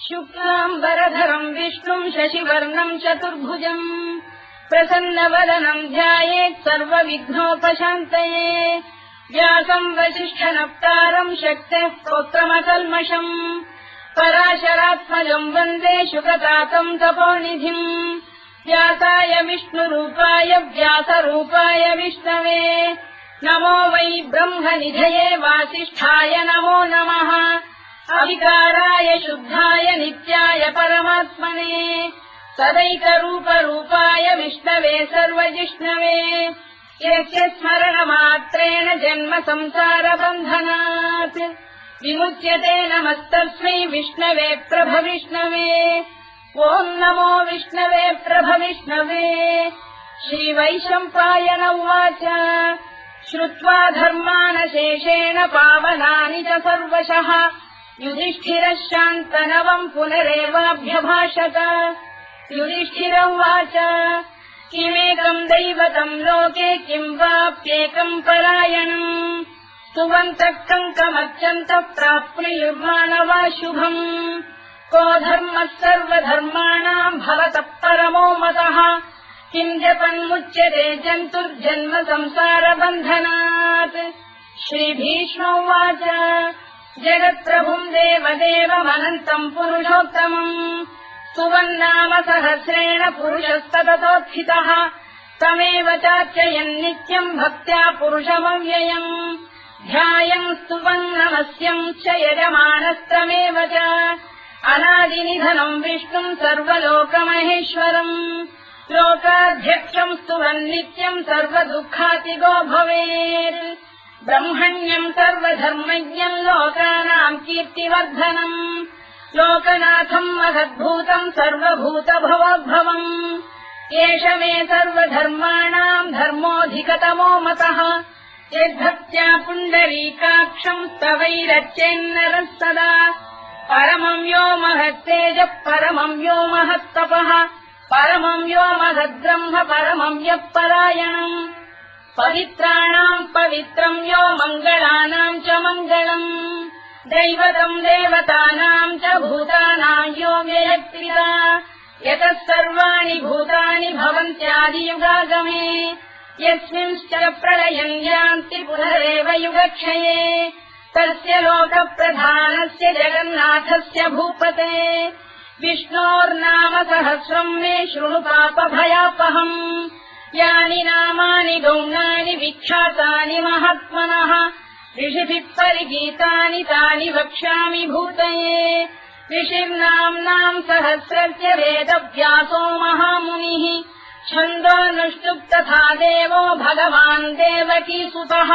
शुक्लाम्बरधरम् विष्णुम् शशिवर्णम् चतुर्भुजम् प्रसन्नवदनम् ध्यायेत् सर्वविघ्नोपशान्तये व्यासम् वसिष्ठनप्तारम् शक्तेः पौत्रमकल्मषम् पराशरात्मजम् वन्दे शुकतातम् तपोनिधिम् व्यासाय विष्णुरूपाय व्यासरूपाय विष्णवे नमो वै ब्रह्मनिधये वासिष्ठाय नमो नमः अविकाराय शुद्धाय नित्याय परमात्मने सदैकरूपरूपाय विष्णवे सर्वजिष्णवे यस्य स्मरणमात्रेण जन्म संसारबन्धनात् विमुच्यते नमस्तस्मै विष्णवे प्रभविष्णवे ॐ नमो विष्णवे प्रभविष्णवे श्रीवैशम्पायन उवाच श्रुत्वा धर्मानशेषेण पावनानि च सर्वशः युधिष्ठिरः शान्तनवम् पुनरेवाभ्यभाषत युधिष्ठिर उवाच किमेकम् दैवतम् लोके किम् वाप्येकम् परायणम् स्तुवन्तः कङ्कमर्चन्तः प्राप्नुयुर्मानवा शुभम् को धर्मः सर्वधर्माणाम् भवतः परमो मतः किम् जपन्मुच्यते जन्तुर्जन्म संसारबन्धनात् श्रीभीष्म उवाच जगत्प्रभुम् देवदेवमनन्तम् पुरुषोत्तमम् स्तुवन्नाम सहस्रेण पुरुषस्तततोत्थितः तमेव चार्चयन् नित्यम् भक्त्या पुरुषमव्ययम् ध्यायम् स्तुवन् नमस्यम् च यजमानस्तमेव च अनादिनिधनम् विष्णुम् सर्वलोकमहेश्वरम् लोकाध्यक्षम् स्तुवन् नित्यम् सर्वदुःखातिगो भवेत् ब्रह्मण्यम् सर्वधर्मज्ञम् लोकानाम् कीर्तिवर्धनम् लोकनाथम् महद्भूतम् सर्वभूतभवोद्भवम् एष मे सर्वधर्माणाम् धर्मोऽधिकतमो मतः यद्भक्त्या पुण्डरीकाक्षम् स्तवैरच्चेन्नरः सदा परमम् यो महत्तेजः परमम् यो महत्तपः परमम् यो महद्ब्रह्म परमम् यः परायणम् पवित्राणाम् पवित्रम् यो मङ्गलानाम् च मङ्गलम् दैवतम् देवतानाम् च भूतानाम् यो व्ययक्रिया यतः सर्वाणि भूतानि भवन्त्यादियुगागमे यस्मिंश्च प्रलयम् यान्ति पुनरेव युगक्षये तस्य लोकप्रधानस्य जगन्नाथस्य भूपते विष्णोर्नाम सहस्रम् मे शृणु पापभयापहम् यानि नामानि गौणानि विख्यातानि महात्मनः ऋषिभिः परिगीतानि तानि वक्ष्यामि भूतये ऋषिर्नाम्नाम् सहस्रस्य वेदव्यासो महामुनिः छन्दोऽनुष्टुप् तथा देवो भगवान् देवकीसुतः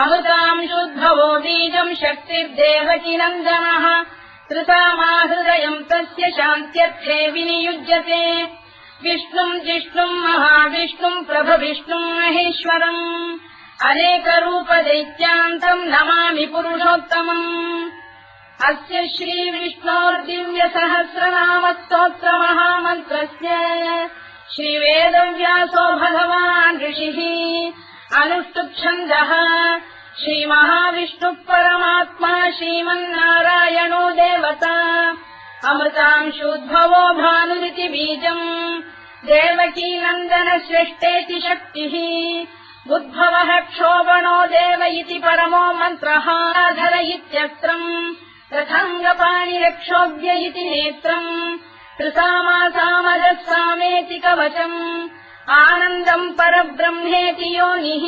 अमृताम् शुद्भवो बीजम् शक्तिर्देवकी नन्दनः कृतामाहृदयम् तस्य शान्त्यर्थे विनियुज्यते विष्णुम् जिष्णुम् महाविष्णुम् प्रभविष्णुम् महेश्वरम् अनेकरूपदैत्यान्तम् नमामि पुरुषोत्तमम् अस्य श्रीविष्णोर्दिव्यसहस्रनामस्तोत्रमहामन्त्रस्य श्रीवेदव्यासो भगवान् ऋषिः अनुष्टुप्छन्दः श्रीमहाविष्णुः परमात्मा श्रीमन्नारायणो देवता अमृतांशोद्भवो भानुरिति बीजम् देवकी नन्दन श्रेष्ठेति शक्तिः उद्भवः क्षोभणो देव इति परमो मन्त्रः धर इत्यस्त्रम् रथाङ्गपाणिरक्षोभ्य इति नेत्रम् त्रिसामासामजः सामेति कवचम् आनन्दम् परब्रह्मेति योनिः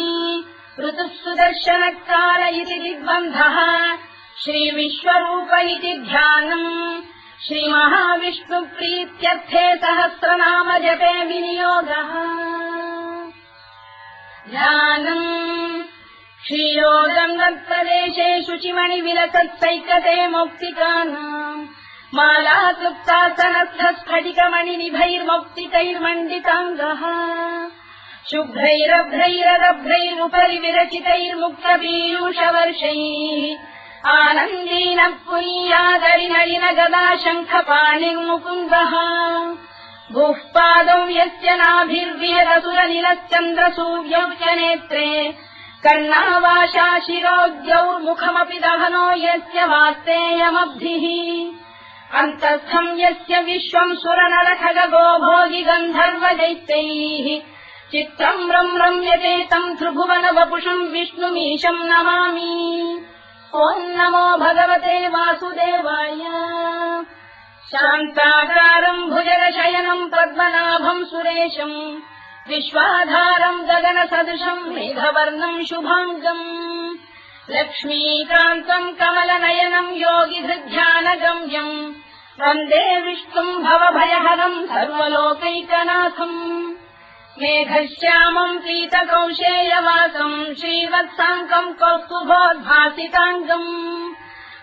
ऋतुः सुदर्शनकाल इति दिग्बन्धः श्रीविश्वरूप इति ध्यानम् श्रीमहाविष्णुप्रीत्यर्थे सहस्रनाम जपे विनियोगः ध्यानम् क्षीरोदम् तत्प्रदेशे शुचिमणिविलसत्सैकते मौक्तिकानाम् मालाक्लुप्तासनस्थस्फटिकमणिनिभैर्मौक्तिकैर्मण्डिताङ्गः शुभ्रैरभ्रैरदभ्रैरुपरि विरचितैर्मुक्तपीयूषवर्षैः आनन्दीनः पुनीयादरिनलिन गदा शङ्खपाणिर्मुकुन्दः भूः पादौ यस्य नाभिर्विहरसुरनिलश्चन्द्रसूर्यौ च नेत्रे कर्णावाशा शिरोद्यौर्मुखमपि दहनो यस्य वास्तेयमब्धिः अन्तस्थम् यस्य विश्वम् सुरनरखगो भोगि गन्धर्वदैत्यैः चित्रम् रम्यते तम् त्रिभुवन वपुषम् विष्णुमीशम् नमामि ॐ नमो भगवते वासुदेवाय शान्ताकारम् भुजगशयनम् पद्मनाभम् सुरेशम् विश्वाधारम् गगनसदृशम् मेघवर्णम् शुभाङ्गम् लक्ष्मीकान्तम् कमलनयनम् योगिहृध्यानगम्यम् वन्दे विष्णुम् भवभयहरम् सर्वलोकैकनाथम् मेघश्यामम् पीतकौशेयवासम् श्रीवत्साङ्कम् कौस्तुभोद्भासिताङ्गम्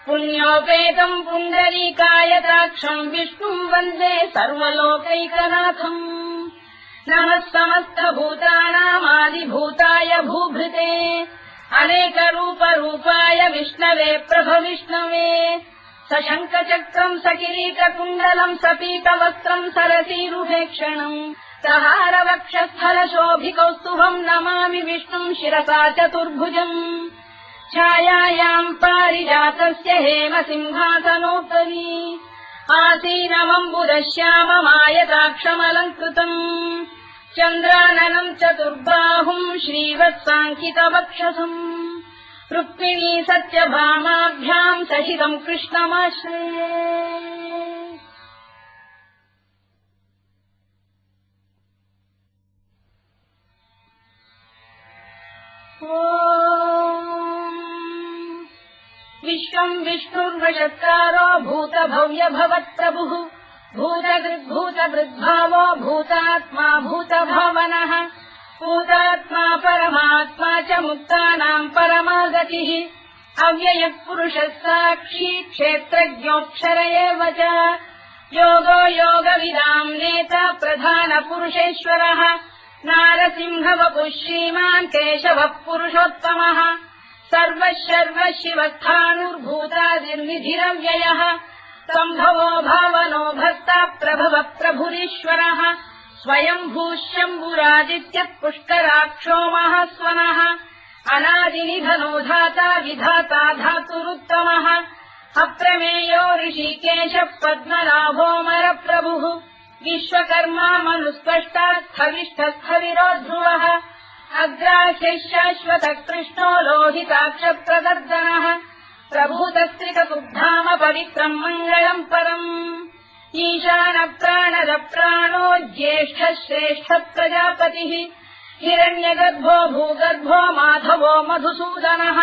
पुण्योपेतम् पुण्डरीकायताक्षम् विष्णुम् वन्दे सर्वलोकैकनाथम् नमः समस्तभूतानामादिभूताय भूभृते अनेकरूपरूपाय विष्णवे प्रभविष्णवे सशङ्खचक्रम् सकिरीटकुण्डलम् सपीतवस्त्रम् सरसीरुहेक्षणम् सहारवक्षस्थलशोभिकौस्तुभम् नमामि विष्णुम् शिरसा चतुर्भुजम् छायायाम् पारिजातस्य हेमसिंहासनोपरि आसीनमम्बुदश्याममायताक्षमलङ्कृतम् चन्द्राननम् चतुर्बाहुम् श्रीवत्साङ्कितवक्षसम् रुक्मिणी सत्यभामाभ्याम् सहितम् कृष्णमाश्रये विश्वम् विष्णुर्वशत्कारो भूतभव्य भवत्प्रभुः भूतभृद्भावो भूतात्मा भूतभावनः भूतात्मा परमात्मा च मुक्तानाम् परमागतिः अव्ययः पुरुषः साक्षी क्षेत्रज्ञोऽक्षर एव च योगो योगविदाम् नेता प्रधानपुरुषेश्वरः नारसिंहवपुः श्रीमान् केशवः पुरुषोत्तमः सर्वः शिवस्थाणुर्भूतादिर्निधिरव्ययः सम्भवो भावनो भक्ता प्रभवः प्रभुरीश्वरः स्वयम्भूः शम्भुरादित्यः पुष्कराक्षो महास्वनः अनादिनिधनो धाता विधाता धातुरुत्तमः अप्रमेयो ऋषिकेशः पद्मनाभोऽमरप्रभुः विश्वकर्मा मनुस्पष्टा स्थविष्ठस्थविरो ध्रुवः अग्राह्यः शाश्वतः कृष्णो लोहिताक्षप्रदर्दनः प्रभूतस्त्रिकतुर्धाम पवित्रम् मङ्गलम् परम् ईशानप्राणदप्राणो ज्येष्ठः श्रेष्ठः प्रजापतिः हिरण्यगर्भो भूगर्भो माधवो मधुसूदनः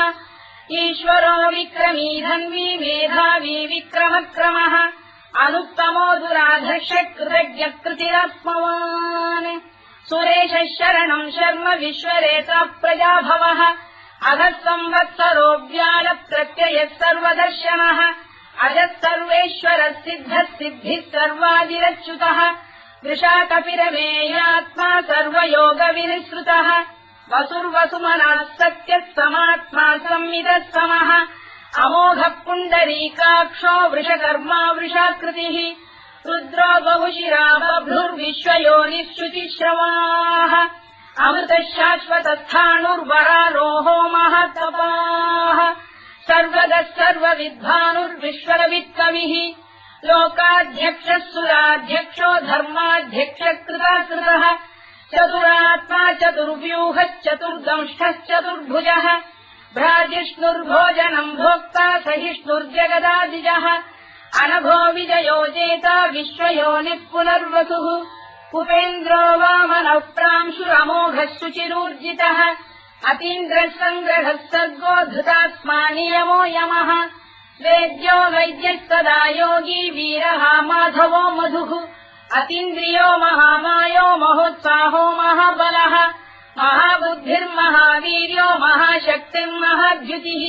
ईश्वरो विक्रमी धन्वी मेधावी विक्रमक्रमः अनुत्तमो दुराधर्षः कृतज्ञः कृतिरात्मवान् सुरेशः शरणम् शर्म विश्वरेता प्रजाभवः अधः संवत्सरो व्यालप्रत्ययः सर्वदर्शनः अजः सर्वेश्वरः सिद्धः सिद्धिः सर्वादिरच्युतः वृषाकपिरमेयात्मा सर्वयोगविनिसृतः वसुर्वसुमनः सत्यः समात्मा संविदः समः अमोघः पुण्डरीकाक्षो वृषकर्मा वृषाकृतिः रुद्रो बहुशिरा बभ्रुर्विश्वयोनिः शुचिश्रवाः अमृतः शाश्वतस्थाणुर्वरारोहो महातपाः सर्वगः सर्वविद्वानुर्विश्वरवित्कविः लोकाध्यक्षः सुराध्यक्षो धर्माध्यक्षः कृताकृतः चतुरात्मा चतुर्व्यूहश्चतुर्दंष्टश्चतुर्भुजः भ्राजिष्णुर्भोजनम् भोक्ता सहिष्णुर्जगदादिजः अनभो विजयो जेता विश्वयोनिः पुनर्वसुः उपेन्द्रो वामनः प्रांशुरमोघः शुचिरूर्जितः अतीन्द्रः सङ्ग्रहः सर्गो धृतात्मा नियमो यमः वेद्यो वैद्यः सदा योगी वीरः माधवो मधुः अतीन्द्रियो महामायो महोत्साहो महाबलः महाबुद्धिर्महावीर्यो महाशक्तिर्महाद्युतिः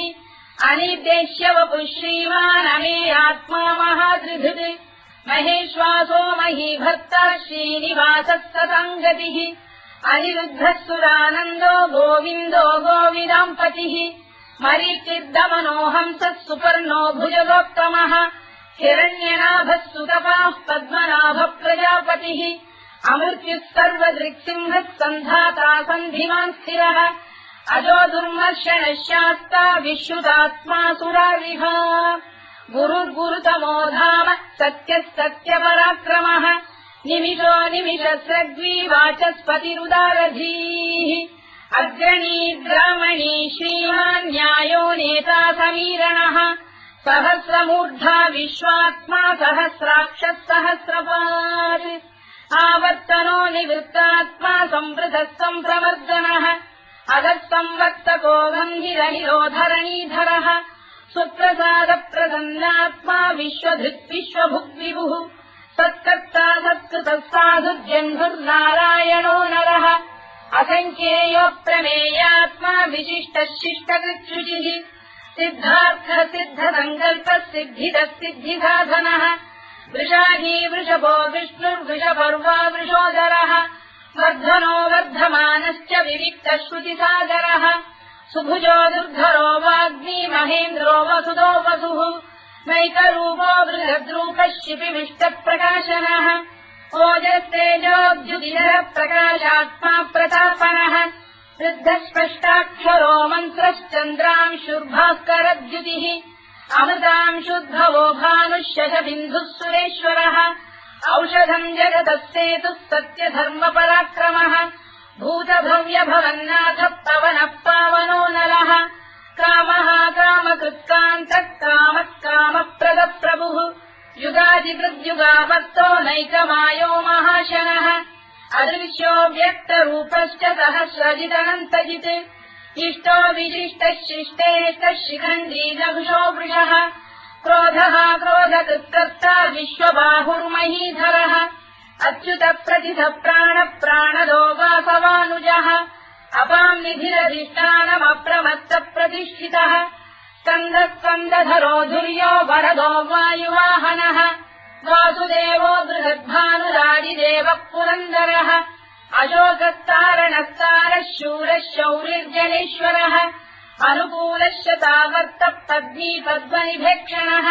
अनिर्देश्य वपुः श्रीमान् अमेयात्मा महादृधृत् महेश्वासो महीभक्तः श्रीनिवासः सताङ्गतिः अनिरुद्धः सुरानन्दो गोविन्दो गोविदाम्पतिः मरीचिर्दमनो हंसः सुपर्णो भुजगोत्तमः हिरण्यनाभः सुतपाः पद्मनाभः प्रजापतिः अमृत्युः सर्वदृक्सिंहः सन्धाता सन्धिमान् स्थिरः अजो दुर्मर्षणः शास्ता विश्रुतात्मा सुरारिः गुरुर्गुरुतमो धाम सत्यः सत्यपराक्रमः निमिषो निमिषस्रग्वी वाचस्पतिरुदारधीः अग्रणी ग्रामणी श्रीमान् न्यायो नेता समीरणः सहस्रमूर्धा विश्वात्मा सहस्राक्षः सहस्रपात् आवर्तनो निवृत्तात्मा संवृतः सम्प्रवर्धनः अधः संवर्तको गन्धिरनिरोधरणीधरः सुप्रसादप्रसन्नात्मा विश्वधृत् विश्वभुग्विभुः सत्कर्ता सत्कृतः साधुर्जन्धुर्नारायणो नरः असङ्ख्येयोऽप्रमेयात्मा विशिष्टः शिष्टकृच्छुचिः सिद्धार्थः सिद्धसङ्कल्पः सिद्धिदः सिद्धिसाधनः वृषाही वृषभो विष्णुर्वृषपर्वा वृषोदरः वर्धनो वर्धमानश्च विविक्तः श्रुतिसागरः सुभुजो दुर्धरो वाग्मी महेन्द्रो वसुदो वसुः नैकरूपो बृहद्रूपः शिपिविष्टप्रकाशनः ओजस्तेजोद्युतिधरः प्रकाशात्मा प्रतापनः वृद्धस्पष्टाक्षरो मन्त्रश्चन्द्रांशुर्भास्करद्युतिः अमृतांशुद्भवो भानुः शशबिन्दुः सुरेश्वरः औषधम् जगतः सेतुः सत्यधर्मपराक्रमः भूतभव्यभवन्नाथः पवनः पावनो नलः कामः कामकृत्कान्तः कामः कामप्रदप्रभुः युगादिकृद्युगावर्तो नैकमायो महाशनः अदृश्यो व्यक्तरूपश्च सहस्रजिदनन्तजित् इष्टो विशिष्टः शिष्टेष्टः शिखण्डी लघुशो वृषः क्रोधः क्रोधकृत्कर्ता विश्वबाहुर्महीधरः अच्युतप्रतिथः प्राणदो वासवानुजः अपाम् निधिरधिष्ठानमप्रमत्तप्रतिष्ठितः स्कन्दः स्कन्दधरो धुर्यो वरदो वायुवाहनः वासुदेवो बृहद्भानुरादिदेवः पुरन्दरः अशोकस्तारणस्तारः शूरः शौरिर्जनेश्वरः अनुकूलश्च तावर्तः पद्मी पद्मनिभेक्षणः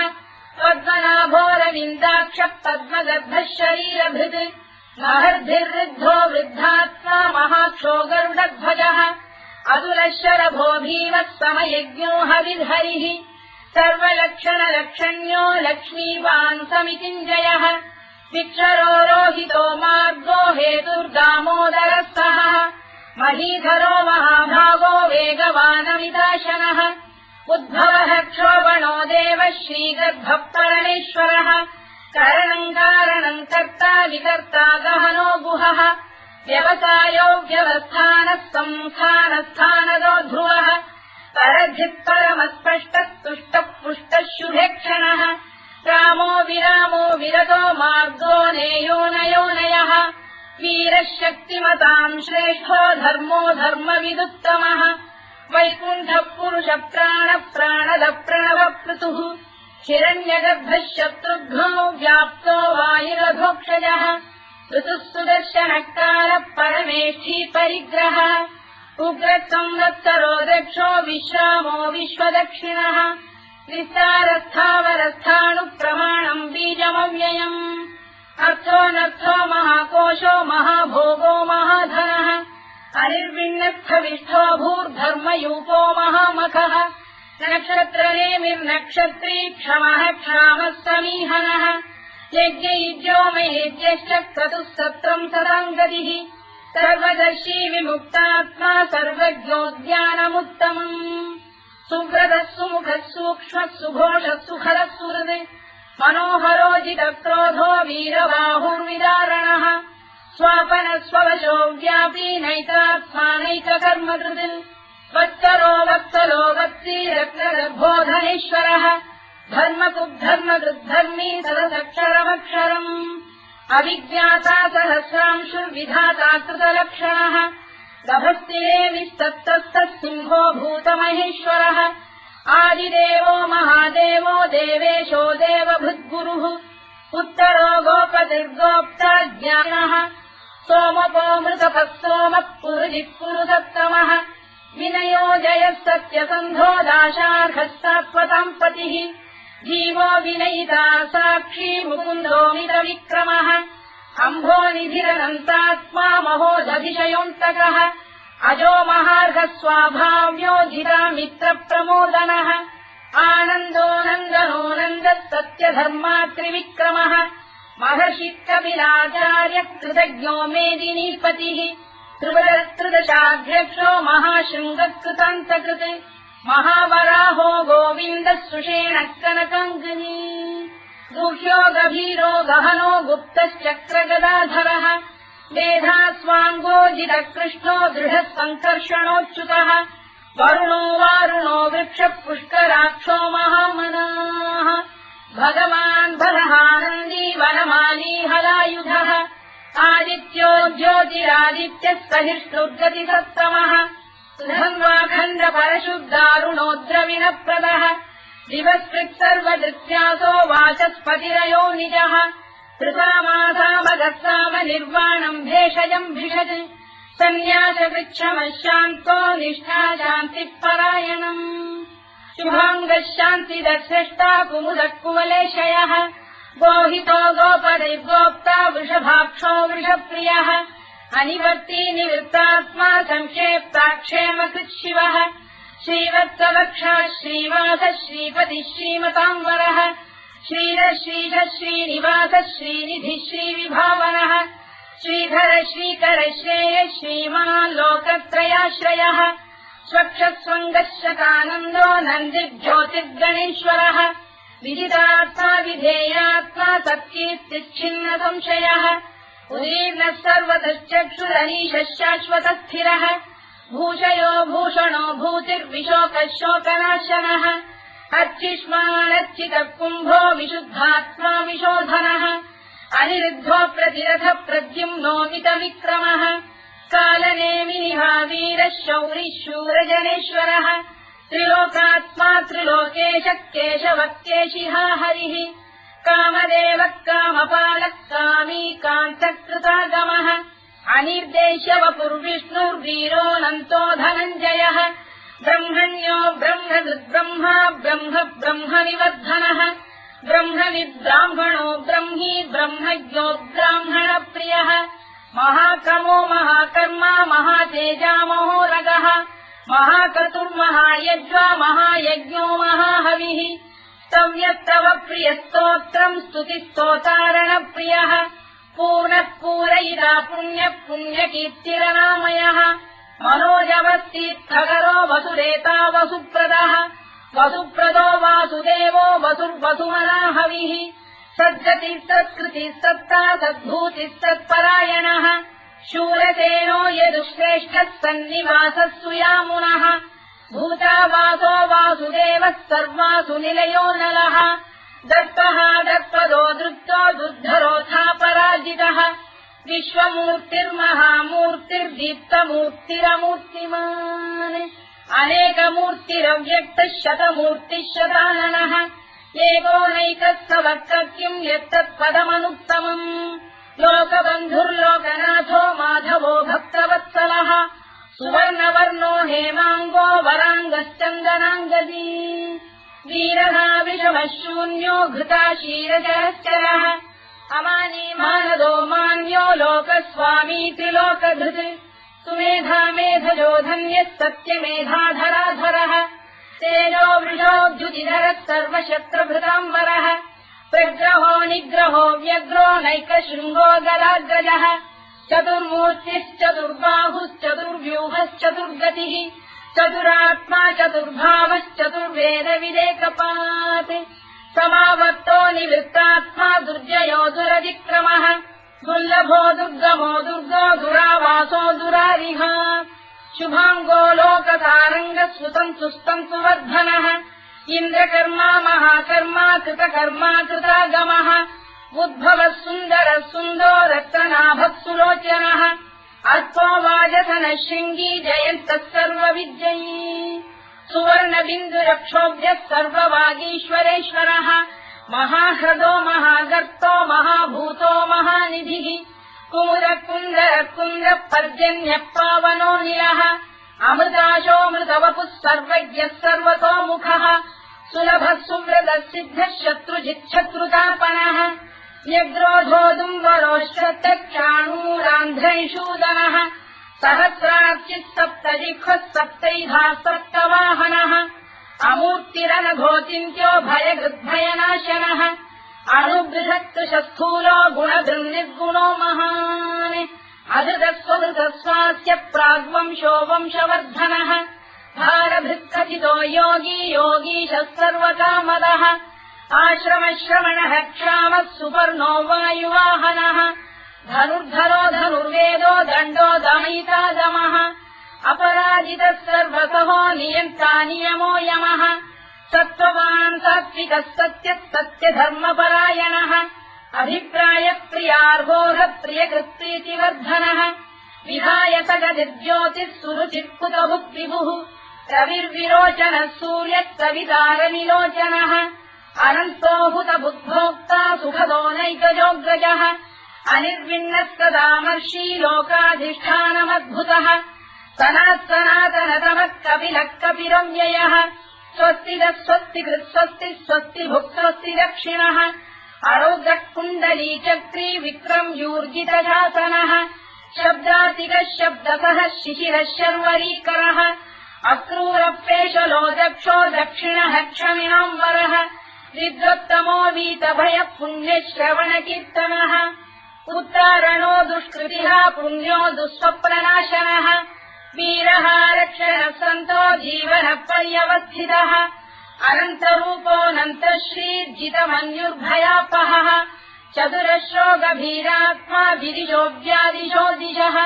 पद्मनाभोरविन्दाक्षः पद्मगर्भः शरीरभृत् महर्धिर्वृद्धो वृद्धात्मा महाक्षो गरुडध्वजः अतुलः शरभो भीमः समयज्ञो हविर्हरिः सर्वलक्षणलक्षण्यो लक्ष्मीवान् समितिञ्जयः विक्षरो रोहितो मार्गो हेतुर्दामोदरः सहः महीधरो महाभागो वेगवानमिदाशनः उद्भवः क्षोभणो देवः श्रीगर्भः परमेश्वरः करणम् कारणम् कर्ता विकर्ता गहनो गुहः व्यवसायो व्यवस्थानः संस्थानस्थानदो ध्रुवः परधिः परमस्पष्टः तुष्टः पुष्टः शुभेक्षणः रामो विरामो विरतो मार्गो नेयोनयोनयः वीरः शक्तिमताम् श्रेष्ठो धर्मो धर्मविदुत्तमः वैकुण्ठः पुरुषः प्राणदः प्रणवपृतुः हिरण्यगर्भः शत्रुघ्नो व्याप्तो वायुरधोक्षजः ऋतुः सुदर्शनः कालः परमेष्ठी परिग्रहः उग्रः संवत्सरो दक्षो विश्रामो विश्वदक्षिणः विस्तारस्थावरस्थाणुप्रमाणम् बीजमव्ययम् अर्थोऽनर्थो महाकोशो महाभोगो महाधनः अनिर्विण्णस्थविष्ठो भूर्धर्मयूपो महामखः नक्षत्रनेमिर्नक्षत्री क्षमः क्षामः समीहनः यज्ञयुज्यो महेज्यश्च क्रतुः सत्रम् सदाम् गतिः सर्वदर्शी विमुक्तात्मा सर्वज्ञोद्यानमुत्तमम् सुव्रतः सुमुखः सूक्ष्मः सुघोषः सुखदः सुहृत् मनोहरोजितक्रोधो वीरबाहुर्विदारणः स्वापनः स्ववशो व्यापी नैतात्मा नैककर्मकृत् वत्सरो वत्सलो वत्सी रत्नगर्भोधनेश्वरः धर्मकृद्धर्मकृद्धर्मी सदसक्षरमक्षरम् अविज्ञाता सहस्रांशुर्विधाता कृतलक्षणः गभस्तिरेविस्तत्तः सिंहो भूतमहेश्वरः आदिदेवो महादेवो देवेशो देवभृद्गुरुः उत्तरो गोपतिर्गोप्ता ज्ञानः सोमपो मृतपः सोमः पुरुजिः पुरुषोत्तमः विनयो जयः सत्यसन्धो दाशार्हः सात्वताम् पतिः जीवो विनयिता साक्षी मुकुन्दो मितविक्रमः अम्भोनिधिरनन्तात्मा महोदधिशयोऽन्तकः अजो महार्घ स्वाभाव्यो जिता मित्र प्रमोदनः आनन्दो नन्दनो नन्दः सत्यधर्मा त्रिविक्रमः महर्षि कपिलाचार्य कृतज्ञो मेदिनीपतिः त्रिदशाध्यक्षो महाशृङ्गकृतान्तकृत् महावराहो गोविन्दः सुषेण कनकाङ्गनी गुह्यो गभीरो गहनो गुप्तश्चक्रगदाधरः मेधास्वाङ्गोजितकृष्णो दृढः सङ्कर्षणोच्युतः वरुणो वारुणो वृक्षपुष्कराक्षो महामनाः भगवान् बलहानन्दी वनमाली हलायुधः आदित्यो ज्योतिरादित्यः सहिष्णुर्गतिसत्तमः सुधन्वाखण्ड परशुद्धारुणोद्रविणप्रदः दिवस्कृत् सर्वदृत्यासो वाचस्पतिरयो निजः कृतामासामगस्साम निर्वाणम् भेषजम् भिषज सन्न्यासवृक्षमशान्तो निष्ठा शान्तिः परायणम् शुभाङ्गः शान्तिदर्श्रेष्टा कुमुदः कुवलेशयः गोहितो गोपदैर्गोप्ता वृषभाक्षो वृषप्रियः अनिवर्ती निवृत्तात्मा संक्षेप्ताक्षेमकृत् शिवः श्रीवत्सवक्षः श्रीवासः श्रीपतिः श्रीमताम्बरः श्रीधः श्रीधः श्रीनिवासः श्रीनिधिः श्रीविभावनः श्रीधर श्रीकर श्रेयः श्रीमान् लोकत्रयाश्रयः स्वक्षस्वङ्गः शतानन्दो नन्दिर्ज्योतिर्गणेश्वरः विदितात्मा विधेयात्मा तत्कीर्तिच्छिन्न संशयः उदीर्णः सर्वतश्चक्षुरनीशः शाश्वतस्थिरः भूषयो भूषणो भूतिर्विशोकः शोकनाशनः अर्चिष्मानर्चितः कुम्भो विशुद्धात्मा विशोधनः अनिरुद्धो प्रतिरथ प्रद्युम्नोमितविक्रमः कालनेमिनिहावीरः शौरिः शूरजनेश्वरः त्रिलोकात्मा त्रिलोकेशः केशवः केशिहा हरिः कामदेवः कामपालः कामी कान्तकृतागमः अनिर्देश्य वपुर्विष्णुर्वीरोऽनन्तो धनञ्जयः ब्रह्मण्यो ब्रह्मकृद्ब्रह्मा ब्रह्म ब्रह्मनिवर्धनः ब्रह्मविद्ब्राह्मणो ब्रह्मी ब्रह्मज्ञो ब्राह्मणप्रियः महाक्रमो महाकर्मा महातेजा महोरगः महाक्रतुर्महायज्वा महायज्ञो महाहविः स्तव्यस्तव प्रियस्तोत्रम् स्तुतिस्तोतारणप्रियः पूर्णः पूरयिता पुण्यः पुण्यकीर्तिरनामयः मनोजवस्तीर्थकरो वसुरेता वसुप्रदः वसुप्रदो वासुदेवो वसुर्वसुमनाहविः सद्गतिः सत्कृतिः सत्ता सद्भूतिः सत्परायणः शूरसेनो यदुश्रेष्ठः सन्निवासः सुयामुनः भूतावासो वासुदेवः सर्वासु निलयो नलः दत्तः दत्पदो दृप्तो दुर्धरोऽथापराजितः विश्वमूर्तिर्महामूर्तिर्दीप्तमूर्तिरमूर्तिमान् अनेकमूर्तिरव्यक्तः शतमूर्तिः शताननः एकोनैकः सवक्तकिम् यत्तत्पदमनुत्तमम् लोकबन्धुर्लोकनाथो माधवो भक्तवत्सलः सुवर्णवर्णो हेमाङ्गो वराङ्गश्चन्दनाङ्गदी वीरः विषमः शून्यो घृताशीरजरश्चरः अमानी मानदो मान्यो लोकस्वामी त्रिलोकधृत् सुमेधा मेधजो धन्यः सत्यमेधाधराधरः तेजो वृषोऽद्युतिधरः सर्वशत्रुभृताम्बरः प्रग्रहो निग्रहो व्यग्रो नैकशृङ्गो गदाग्रजः चतुर्मूर्तिश्चतुर्बाहुश्चतुर्व्यूहश्चतुर्गतिः चतुरात्मा चतुर्भावश्चतुर्वेदविदेकपात् समावर्तो निवृत्तात्मा दुर्जयो दुरतिक्रमः दुर्लभो दुर्गमो दुर्गो दुरावासो दुरारिः शुभाङ्गो लोकतारङ्गः सुतन्तु वर्धनः इन्द्रकर्मा महाकर्मा कृतकर्मा कृतागमः उद्भवः सुन्दरः सुन्दो रक्तनाभः सुलोचनः अल्पो वाजसनः शृङ्गी जयन्तः सर्वविद्ययी सुवर्णबिन्दुरक्षोभ्यः सर्ववागीश्वरेश्वरः महाह्रदो महागर्तो महाभूतो महानिधिः कुमुदकुन्दरकुन्दः पर्जन्यः पावनो निलः अमृताशोऽमृतवपुः सर्वज्ञः सर्वतोमुखः सुलभः सुव्रतः सिद्धः शत्रुजिच्छत्रुतापनः व्यग्रोधोदुम्बरोश्चक्षाणूरान्ध्रैषूदनः सहस्रार्चिः सप्तजिह्वः सप्तैधाः सप्तवाहनः अमूर्तिरनघोचिन्त्यो भयगृद्भयनाशनः अणुबृहत्कृशस्थूलो गुणधृन्निर्गुणो महान् अधृतस्वधृतस्वास्य प्राग्वंशो वंशवर्धनः भारभृत्कथितो योगी योगीशः सर्वकामदः आश्रमश्रवणः क्षामः सुपर्णो वायुवाहनः धनुर्धरो धनुर्वेदो दण्डो दमयिता दमः अपराजितः सर्वसहो नियन्ता नियमो यमः सत्त्ववान् सात्विकः सत्यः सत्यधर्मपरायणः अभिप्रायप्रियार्होः प्रियकृत्प्रीतिवर्धनः विधायतगतिर्ज्योतिः सुरुचित्कुतभुक्विभुः रविर्विरोचनः सूर्यः कवितारविलोचनः अनन्तो हुतबुद्भोक्ता सुखदो नैकजोऽग्रजः अनिर्विण्णः सदामर्षी लोकाधिष्ठानमद्भुतः सनातनतमः कपिलः कपिरव्ययः स्वस्तिदः स्वस्तिकृत् स्वस्ति स्वस्तिभुक् स्वस्ति दक्षिणः अरौद्रः कुण्डलीचक्री विक्रम्यूर्जितशासनः शब्दातिकः शब्दसः शिशिरः शर्वरीकरः अक्रूरप्रेषलो दक्षो दक्षिणः क्षमिणाम्बरः विद्वत्तमो वीतभयः पुण्यश्रवणकीर्तनः उत्तारणो दुष्कृतिः पुण्यो दुःस्वप्ननाशनः वीरः रक्षणः सन्तो जीवनः पर्यवस्थितः अनन्तरूपोऽनन्तश्रीर्जितमन्युर्भयापहः चतुरश्रो गभीरात्मा विदिशो व्यादिशो दिशः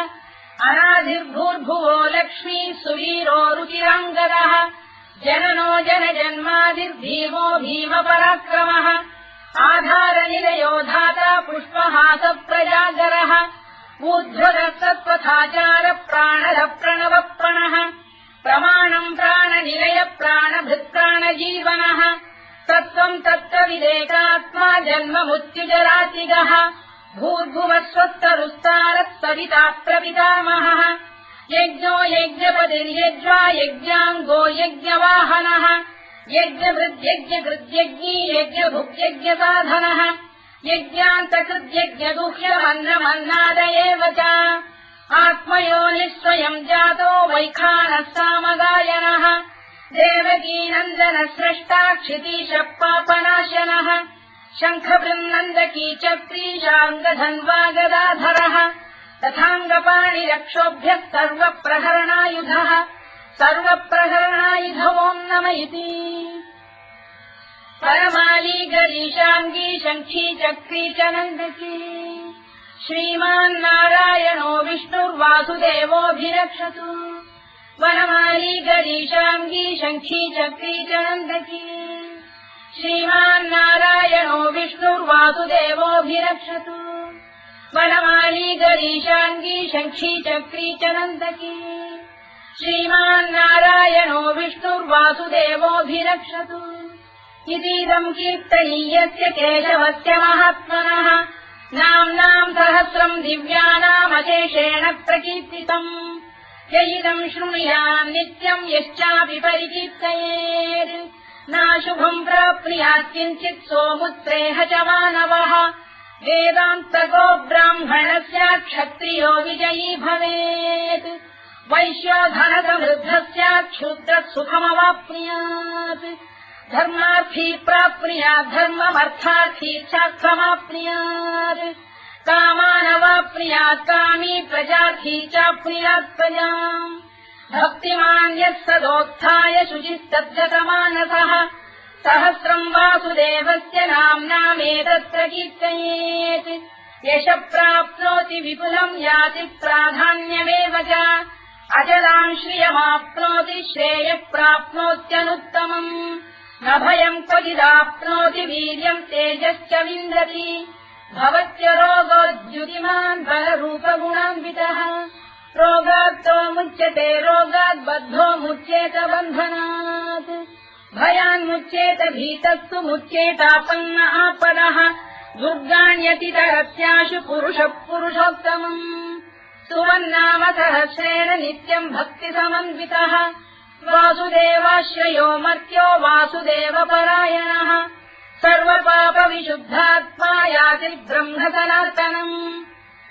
अनाधिर्भूर्भुवो लक्ष्मी सुवीरो रुचिराङ्गदः जननो जनजन्मादिर्भीमो भीमपराक्रमः आधारनिलयो धाता पुष्पहासप्रजागरः ऊर्ध्वरः सत्त्वथाचार प्राणः प्रणवप्रणः प्रमाणम् प्राणनिलय प्राणभृत्प्राणजीवनः तत्त्वम् तत्त्वविदेकात्मा जन्ममृत्युजरातिगः भूर्भुवः स्वस्तरुस्तारः सविता प्रपितामहः यज्ञो यज्ञपतिर्यज्वा यज्ञाङ्गो यज्ञवाहनः यज्ञभृद्यज्ञकृद्यज्ञी यज्ञभुक्यज्ञसाधनः यज्ञान्तकृद्यज्ञगुह्यमन्नमन्नाद एव च आत्मयोनिः स्वयम् जातो वैखानः सामगायनः देवकीनन्दनः स्रष्टा क्षितीशः पापनाशनः शङ्खबृन्नन्दकी चक्रीशाङ्गधन्वा गदाधरः तथाङ्गपाणिरक्षोभ्यः सर्वप्रहरणायुधः सर्वप्रहरणायुध ओम् नम इति परमाली गरीशाङ्गी शङ्खी चक्री च नन्दकी श्रीमान्नारायणो विष्णुर्वासुदेवोऽभिरक्षतु वनमाली गरीशाङ्गी शङ्खी चक्री च नन्दकी श्रीमान्नारायणो विष्णुर्वासुदेवोऽभिरक्षतु वनमाली गरीशाङ्गी शङ्खी चक्री च नन्दकी श्रीमान्नारायणो विष्णुर्वासुदेवोऽभिरक्षतु इतीदम् कीर्तनीयस्य केशवस्य महात्मनः नाम्नाम् सहस्रम् दिव्यानामशेषेण प्रकीर्तितम् य इदम् शृणुयाम् नित्यम् यश्चापि परिकीर्तयेत् नाशुभम् प्राप्नुयात् किञ्चित् सोमुत्रेह च मानवः वेदान्तको ब्राह्मणस्य क्षत्रियो विजयी भवेत् वैश्यो धनसमृद्धस्य क्षुद्रः सुखमवाप्नुयात् धर्मार्थी प्राप्नुयात् धर्ममर्थार्थी चार्थमाप्नुयात् कामानवाप्नुयात् कामी प्रजार्थी चाप्नुयात् प्रजाम् भक्तिमान् यः सदोत्थाय शुचिस्तद्धतमानसः सहस्रम् वासुदेवस्य नाम्नामेतत्र कीर्तयेत् यशः प्राप्नोति विपुलम् याति प्राधान्यमेव च अचलाम् श्रियमाप्नोति श्रेयः प्राप्नोत्यनुत्तमम् न भयम् क्वचिदाप्नोति वीर्यम् तेजश्च विन्दति भवत्य रोगोद्युतिमान् बलरूपगुणान्वितः रोगात्तो मुच्यते रोगात् बद्धो मुच्येत बन्धनात् भयान्मुच्येत भीतस्तु मुच्येतापन्न आपदः दुर्गाण्यतितरत्याशु पुरुषः पुरुषोत्तमम् सुवन्नाम सहस्रेण नित्यम् भक्तिसमन्वितः वासुदेवाश्रयो मर्त्यो वासुदेवपरायणः सर्वपापविशुद्धात्मा याति ब्रह्म सनातनम्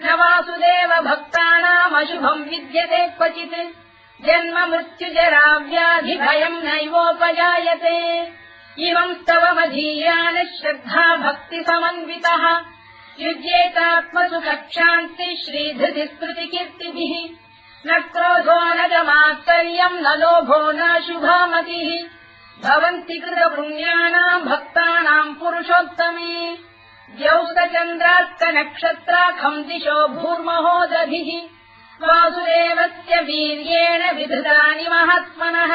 न वासुदेव भक्तानामशुभम् विद्यते क्वचित् जन्म मृत्युजरा व्याधि भयम् नैवोपजायते इमम् स्तवमधीयानः श्रद्धा भक्ति समन्वितः युज्येतात्मसुखक्षान्ति श्रीधृति स्मृतिकीर्तिभिः न क्रोधो न च मात्सर्यम् न लोभो न शुभामतिः भवन्ति कृतपुण्यानाम् भक्तानाम् पुरुषोत्तमे द्यौस्तचन्द्रास्तनक्षत्राखम् दिशो भूर्महो दधिः वासुदेवस्य वीर्येण विधृतानि महात्मनः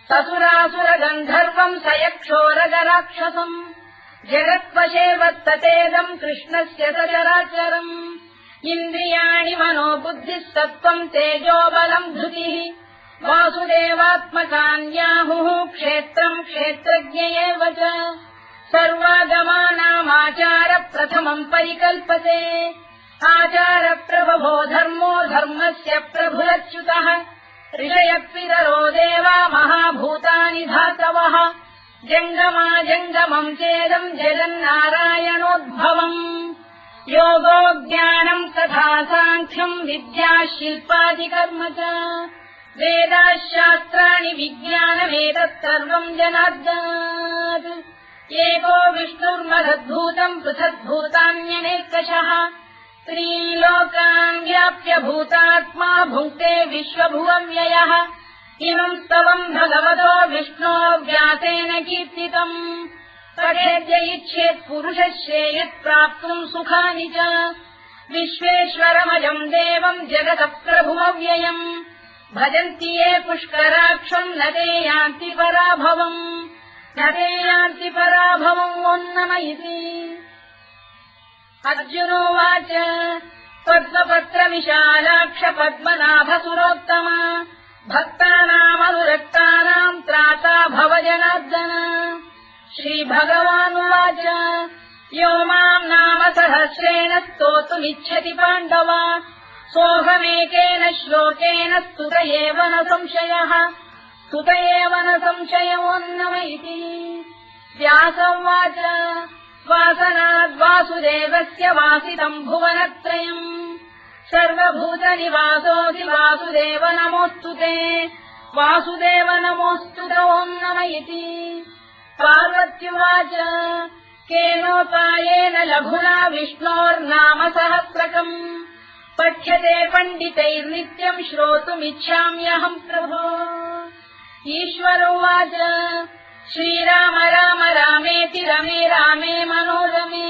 ससुरासुरगन्धर्वम् स यक्षोरगराक्षसम् जगत्वशे वत्ततेदम् कृष्णस्य सचराचरम् इन्द्रियाणि मनो बुद्धिः सत्त्वम् तेजोबलम् धृतिः वासुदेवात्मकान्याहुः क्षेत्रम् क्षेत्रज्ञ एव च सर्वागमानामाचार प्रथमम् परिकल्पते आचारप्रभवो धर्मो धर्मस्य प्रभुरच्युतः ऋषयपितरो देवा महाभूतानि धातवः जङ्गमाजङ्गमम् चेदम् जगन्नारायणोद्भवम् योगो ज्ञानम् तथा साङ्ख्यम् विद्या शिल्पादिकर्म च वेदाः शास्त्राणि विज्ञानमेतत् सर्वम् जनार्दनात् एको विष्णुर्महद्भूतम् पृथग्भूतान्यनेकशः त्रीन् लोकान् व्याप्य भूतात्मा भुङ्क्ते विश्वभुवव्ययः इमम् स्तवम् भगवतो विष्णो व्यासेन कीर्तितम् पठेद्य इच्छेत् पुरुषः श्रेयत् प्राप्तुम् सुखानि च विश्वेश्वरमजम् देवम् जगतः प्रभुमव्ययम् भजन्ति ये पुष्कराक्षम् न ते यान्ति पराभवम् न ते यान्ति पराभवम् ओन्नम इति अर्जुनोवाच पद्मपत्रविशालाक्ष पद्मनाभसुरोत्तम भक्तानामनुरक्तानाम् त्राता भव जनार्दन श्रीभगवानुवाच यो माम् नाम सहस्रेण स्तोतुमिच्छति पाण्डव सोऽहमेकेन श्लोकेन स्तुत एव न संशयः स्तुत एव न संशयोऽन्नम इति व्यासोवाच वासनाद्वासुदेवस्य वासितम् भुवनत्रयम् सर्वभूतनिवासोऽसि वासुदेव नमोऽस्तु ते वासुदेव नमोऽस्तु ते ओन्नम इति पार्वत्युवाच केनोपायेन लघुना विष्णोर्नाम सहस्रकम् पठ्यते पण्डितैर्नित्यम् श्रोतुमिच्छाम्यहम् प्रभो ईश्वरोवाच श्रीराम राम रामेति रमे रामे मनोरमे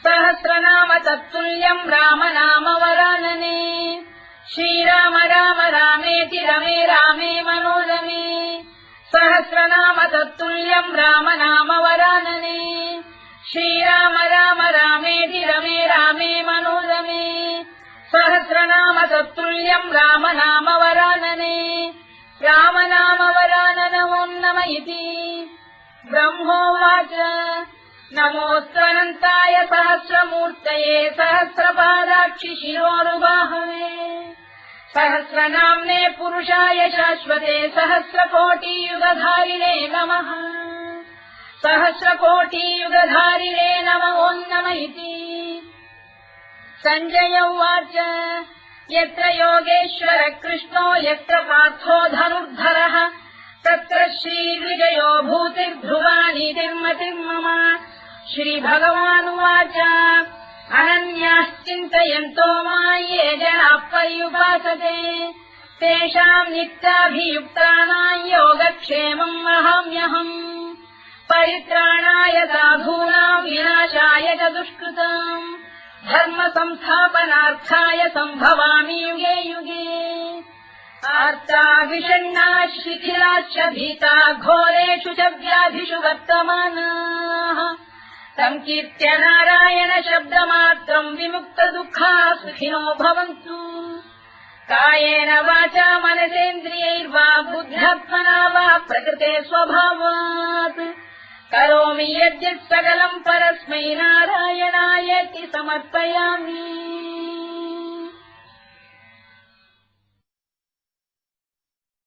सहस्रनाम तत्तुल्यम् राम नाम वरानने श्रीराम राम रामेति रमे रामे मनोरमे सहस्रनाम तत्तुल्यम् राम नाम वरानने श्रीराम राम रामेति रमे रामे मनोरमे सहस्रनाम तत्तुल्यम् राम नाम वरानने राम नाम वराननमोन्नम इति ब्रह्मोवाच नमोऽस्त्वनन्ताय सहस्रमूर्तये सहस्रपादाक्षि शिरोरुबाहवे सहस्रनाम्ने पुरुषाय शाश्वते सहस्रकोटियुगधारिणे नमः सहस्रकोटियुगधारिणे नमोऽन्नम इति सञ्जय उवाच यत्र योगेश्वर कृष्णो यत्र पार्थो धनुर्धरः तत्र श्रीविजयो भूतिर्ध्रुवानीतिर्मतिर्मम श्रीभगवानुवाच अनन्याश्चिन्तयन्तो मां ये जनाः पर्युपासते तेषाम् नित्याभियुक्तानाम् योगक्षेमम् वहाम्यहम् परित्राणाय साधूनाम् विनाशाय च दुष्कृताम् धर्म संस्थापनार्थाय सम्भवामि युगे युगे आर्ता विषण्णाः शिथिलाश्च भीता घोरेषु च व्याधिषु वर्तमानाः संकीर्त्य नारायण शब्दमात्रम् विमुक्त दुःखाः सुखिनो भवन्तु कायेन वाचा मनसेन्द्रियैर्वा बुद्ध्यात्मना वा प्रकृते स्वभावात् करोमि यद्यत् सकलम् परस्मै नारायणायेति समर्पयामि।